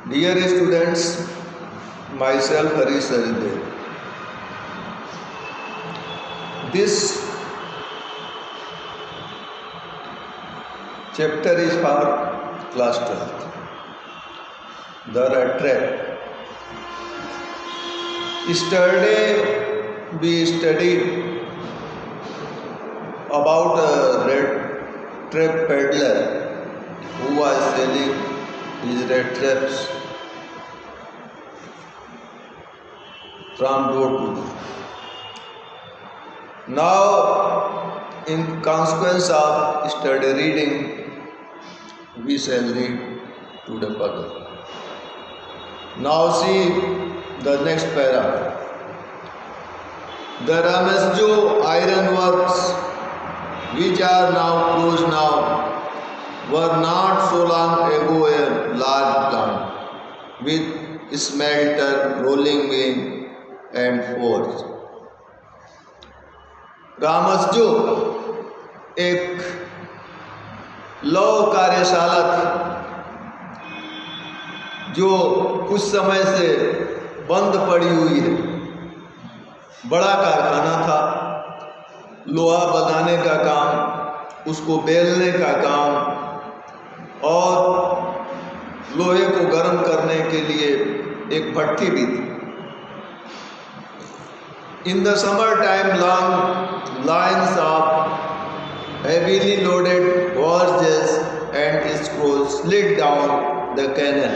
Dear students, myself Harish Sarideh. This chapter is for class 12th. The rat trap. Yesterday we studied about a rat trap peddler who was selling his rat traps from door to door. Now, in consequence of study reading, we shall read to the further. Now see the next paragraph. The Ramesjo iron works, which are now closed now, were not so long ago a large plant with smelter, rolling mill and forge. रामसजो एक लौह कार्यशाला थी जो कुछ समय से बंद पड़ी हुई है। बड़ा कारखाना था, लोहा बनाने का काम, उसको बेलने का काम और लोहे को गर्म करने के लिए एक भट्टी भी थी। In the summer time, long lines of heavily loaded barges and screws slid down the canal,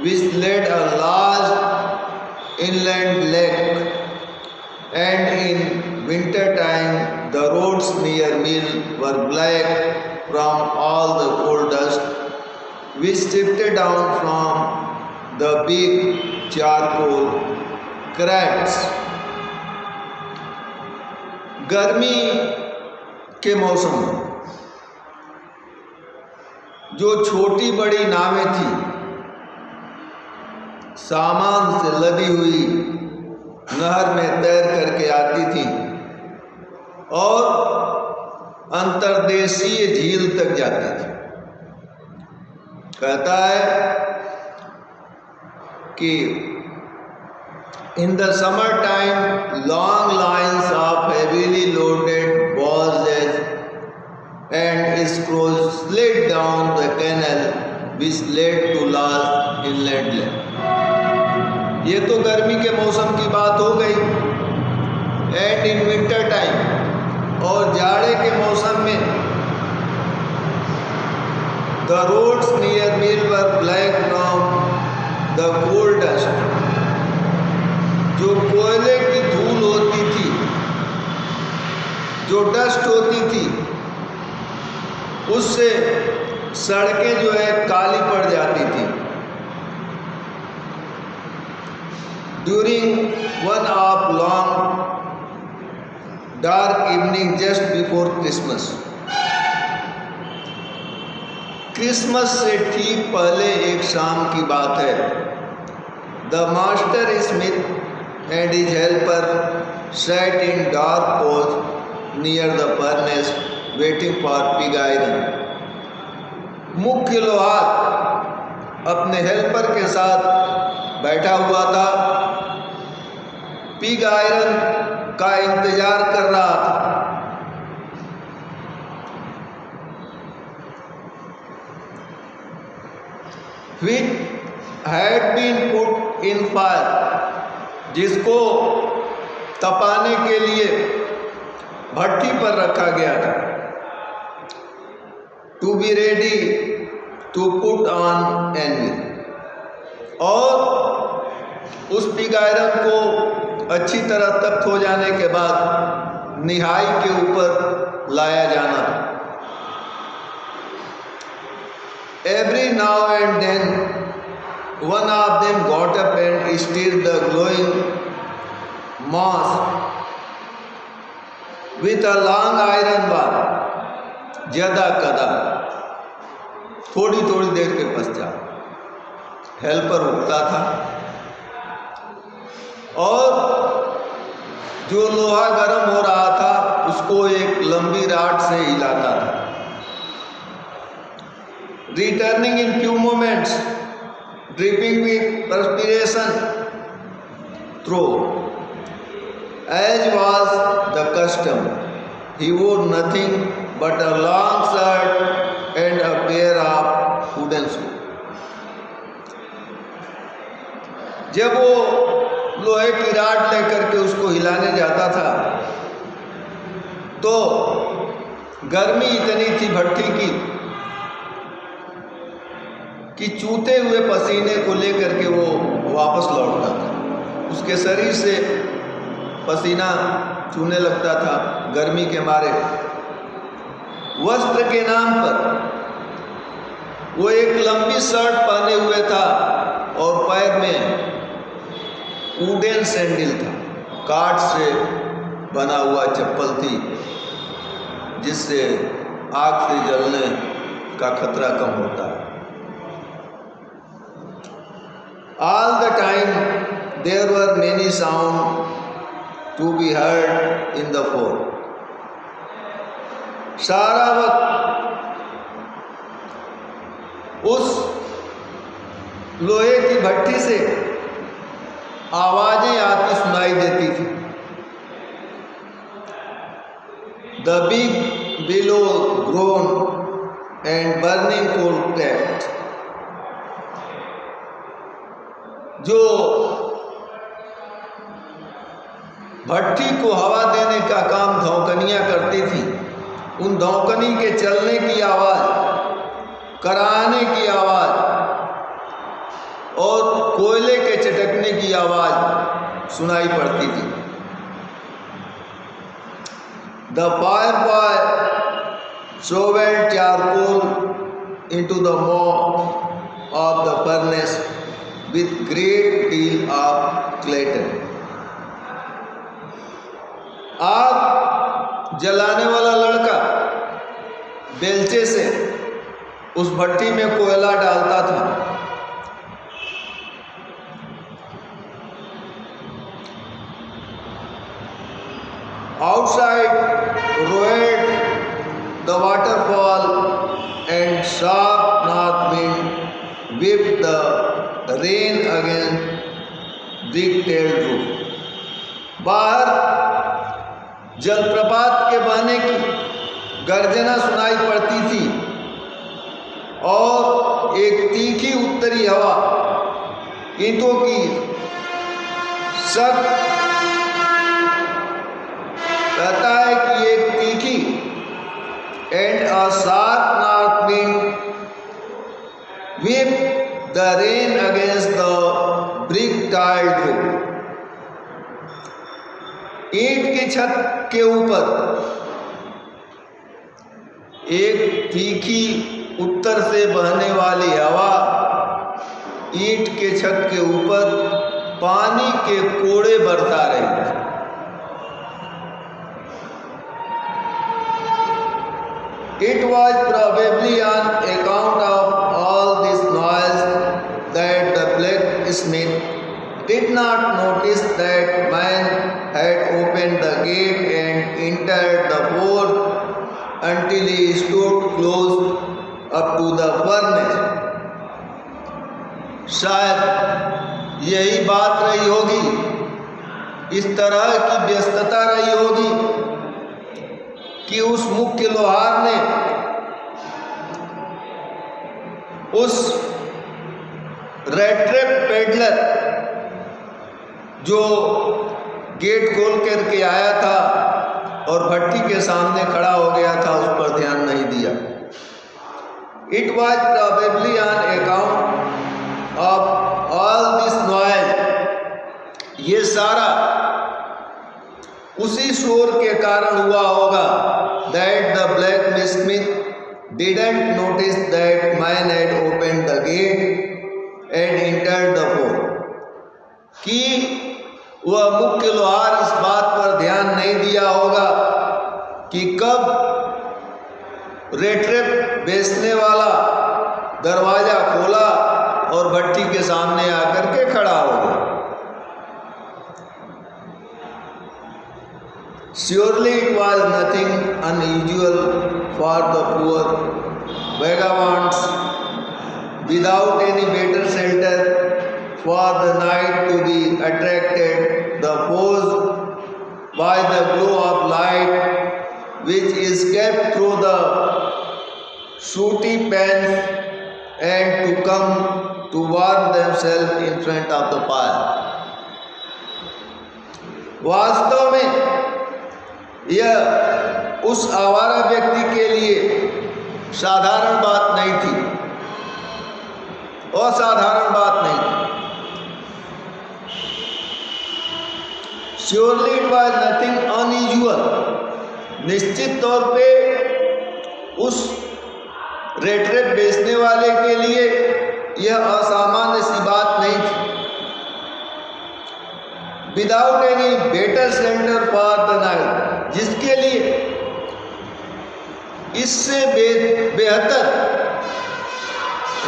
which led a large inland lake. And in winter time, the roads near mill were black from all the coal dust, which sifted down from the big charcoal cracks. गर्मी के मौसम में जो छोटी बड़ी नावें थी, सामान से लदी हुई नहर में तैर करके आती थी और अंतर्देशीय झील तक जाती थी। कहता है कि in the summer time, long lines of heavily loaded barges and screws slid down the canal, which led to large inland lake. ये तो गर्मी के मौसम की बात हो गई। And in winter time, और जाड़े के मौसम में the roads near mill were black from the coal dust. जो कोयले की धूल होती थी, जो डस्ट होती थी, उससे सड़कें जो है काली पड़ जाती थी। During one of long dark evening just before Christmas, Christmas से ठीक पहले एक शाम की बात है। The master Smith and his helper sat in dark pose near the furnace waiting for pig iron. मुख्य लोहार अपने हेल्पर के साथ बैठा हुआ था, पिग आयरन का इंतजार कर रहा था। Which had been put in fire, जिसको तपाने के लिए भट्टी पर रखा गया था। To be ready to put on anvil, और उस पिग आयरन को अच्छी तरह तप्त हो जाने के बाद निहाई के ऊपर लाया जाना था। Every now and then one of them got up and stirred the glowing mass with a long iron bar. जदा कदा, थोड़ी थोड़ी देर के पश्चात हेल्पर उठता था और जो लोहा गर्म हो रहा था उसको एक लंबी राड से हिलाता था। Returning in few moments dripping with perspiration through. As was the custom, he wore nothing but a long shirt and a pair of wooden shoes. जब वो लोहे की राड लेकर के उसको हिलाने जाता था तो गर्मी इतनी थी भट्ठी की कि चूते हुए पसीने को लेकर के वो वापस लौटता था। उसके शरीर से पसीना चूने लगता था गर्मी के मारे। वस्त्र के नाम पर वो एक लंबी शर्ट पहने हुए था और पैर में वुडन सैंडल था, काठ से बना हुआ चप्पल थी जिससे आग से जलने का खतरा कम होता है। All the time there were many sounds to be heard in the fort. सारा वक्त उस लोहे की भट्टी से आवाजें आती सुनाई देती थी। The big billow groaned and burning coal cracked. जो भट्टी को हवा देने का काम धौकनियाँ करती थी, उन धौकनी के चलने की आवाज़, कराने की आवाज़ और कोयले के चटकने की आवाज़ सुनाई पड़ती थी। The fire boy shoveled charcoal into the mouth of the furnace with great deal of clatter. आग जलाने वाला लड़का बेलचे से उस भट्टी में कोयला डालता था। Outside roared the waterfall and sharp north wind whipped the rain against brick-tailed roof. बाहर जलप्रपात के बहने की गर्जना सुनाई पड़ती थी और एक तीखी उत्तरी हवा ईंटों की सख्त कहता है कि एक तीखी and a sharp north wind whipped the rain against the brick-tiled roof. ईंट की छत के ऊपर एक तीखी उत्तर से बहने वाली हवा ईंट के छत के ऊपर पानी के कोड़े बरसा रही थी। It was probably on account of all this noise that the blacksmith did not notice that man had opened the gate and entered the fort until he stood close up to the furnace. शायद यही बात रही होगी, इस तरह की व्यस्तता रही होगी कि उस मुख्य लोहार ने उस रेट्रेप पेडलर जो गेट खोल करके आया था और भट्टी के सामने खड़ा हो गया था उस पर ध्यान नहीं दिया। It was probably on account of all this noise. ये सारा उसी शोर के कारण हुआ होगा that the blacksmith didn't notice that man had opened the gate and entered the fort. कि वह मुख्य लोहार इस बात पर ध्यान नहीं दिया होगा कि कब रेट्रेप बेचने वाला दरवाजा खोला और भट्टी के सामने आकर के खड़ा हो गया। Surely it was nothing unusual for the poor vagabonds without any better shelter for the night to be attracted, the force by the glow of light which is kept through the sooty pans and to come to warm themselves in front of the fire. वास्तव में यह उस आवारा व्यक्ति के लिए साधारण बात नहीं थी, असाधारण बात नहीं थी। Surely it was nothing unusual. निश्चित तौर पे उस रेट बेचने वाले के लिए यह असामान्य सी बात नहीं थी। Without any better centre for the night, जिसके लिए इससे बेहतर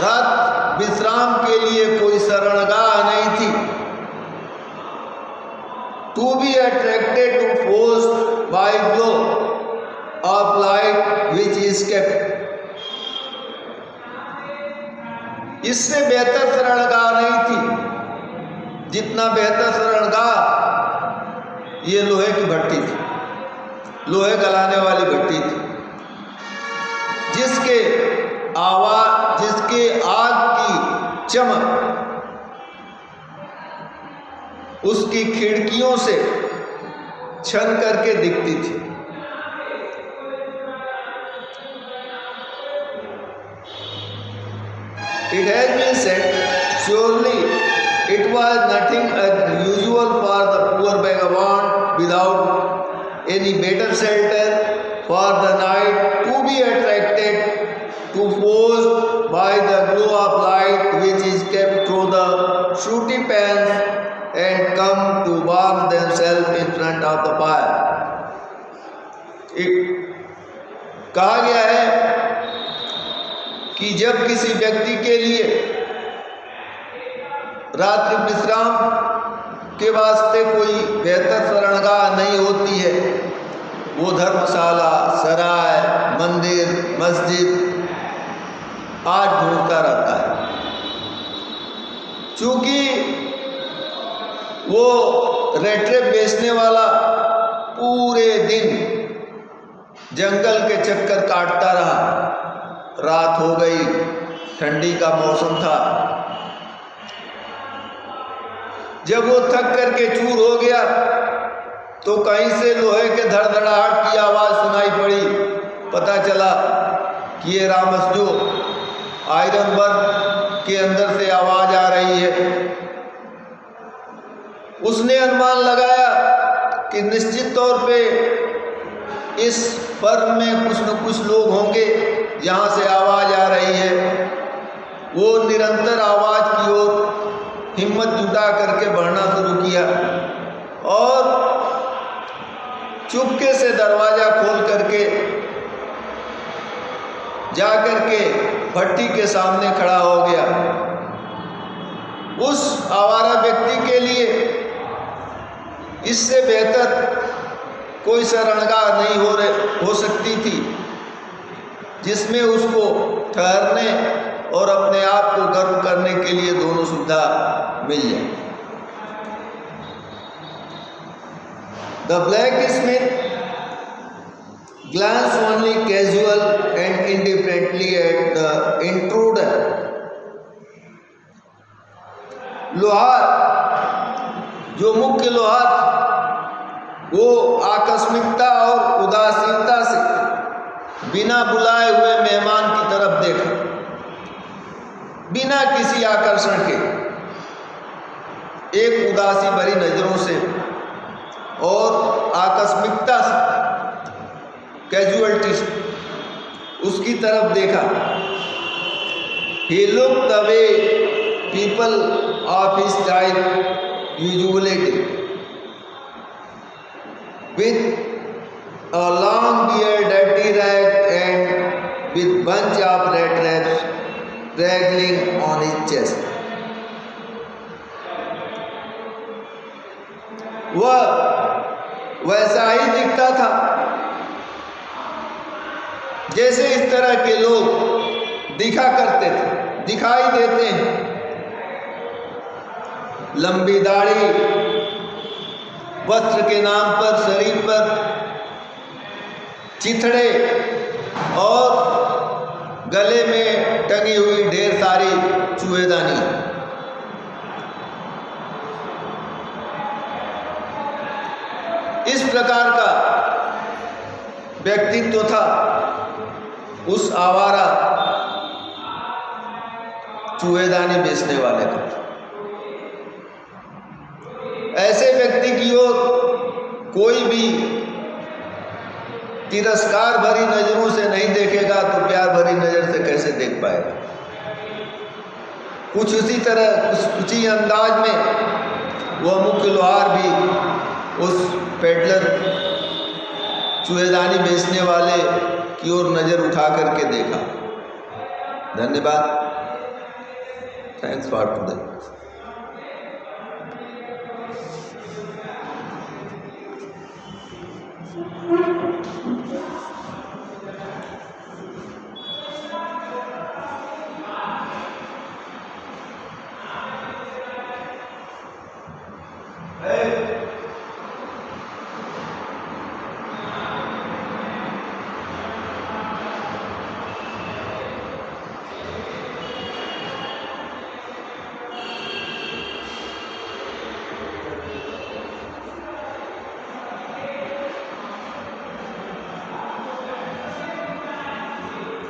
रात विश्राम के लिए कोई शरणगाह नहीं थी। To be attracted to force by glow of light which is kept, इससे बेहतर शरणगाह नहीं थी। जितना बेहतर शरणगाह ये लोहे की भट्टी थी, लोहे गलाने वाली भट्टी थी, जिसके आग की चमक उसकी खिड़कियों से छन करके दिखती थी। It has been said, surely it was nothing unusual for the poor vagabond without any better shelter for the night to be attracted to force by the glow of light which is kept through the sooty pans and come to warm themselves in front of the fire. कहा गया है कि जब किसी व्यक्ति के लिए रात्रि विश्राम के वास्ते कोई बेहतर शरणगाह नहीं होती है, वो धर्मशाला, सराय, मंदिर, मस्जिद आज ढूंढता रहता है। चूंकि वो रेट्रेप बेचने वाला पूरे दिन जंगल के चक्कर काटता रहा, रात हो गई, ठंडी का मौसम था, जब वो थक करके चूर हो गया तो कहीं से लोहे के धड़धड़ाहट की आवाज़ सुनाई पड़ी। पता चला कि ये रामसजो आयरन वर्क के अंदर से आवाज़ आ रही है। उसने अनुमान लगाया कि निश्चित तौर पे इस फर्म में कुछ न कुछ लोग होंगे जहाँ से आवाज़ आ रही है। वो निरंतर आवाज़ की ओर हिम्मत जुटा करके बढ़ना शुरू किया और चुपके से दरवाज़ा खोल करके जा करके भट्टी के सामने खड़ा हो गया। उस आवारा व्यक्ति के लिए इससे बेहतर कोई शरणगाह नहीं हो सकती थी जिसमें उसको ठहरने और अपने आप को गर्म करने के लिए दोनों सुविधा मिल जाए। The blacksmith glanced only casual and indifferently at the intruder. लोहार, जो मुख्य लोहार, वो आकस्मिकता और उदासीनता से बिना बुलाए हुए मेहमान की तरफ देखा, बिना किसी आकर्षण के, एक उदासी भरी नजरों से और आकस्मिकता से, कैजुअलिटी से उसकी तरफ देखा। He looked the way people of his type usually do, with a long beard, dirty rag, and with bunch of red rags dangling on his chest. वह वैसा ही दिखता था जैसे इस तरह के लोग दिखा करते थे, दिखाई देते हैं। लंबी दाढ़ी, वस्त्र के नाम पर शरीर पर चिथड़े और गले में टंगी हुई ढेर सारी चूहेदानी। इस प्रकार का व्यक्तित्व था उस आवारा चूहेदानी बेचने वाले का। ऐसे व्यक्ति की ओर कोई भी तिरस्कार भरी नजरों से नहीं देखेगा तो प्यार भरी नजर से कैसे देख पाएगा। कुछ उसी तरह उसी अंदाज में वह मुख्य लोहार भी उस पेडलर चूहेदानी बेचने वाले की ओर नजर उठा करके देखा। धन्यवाद। Thanks for today.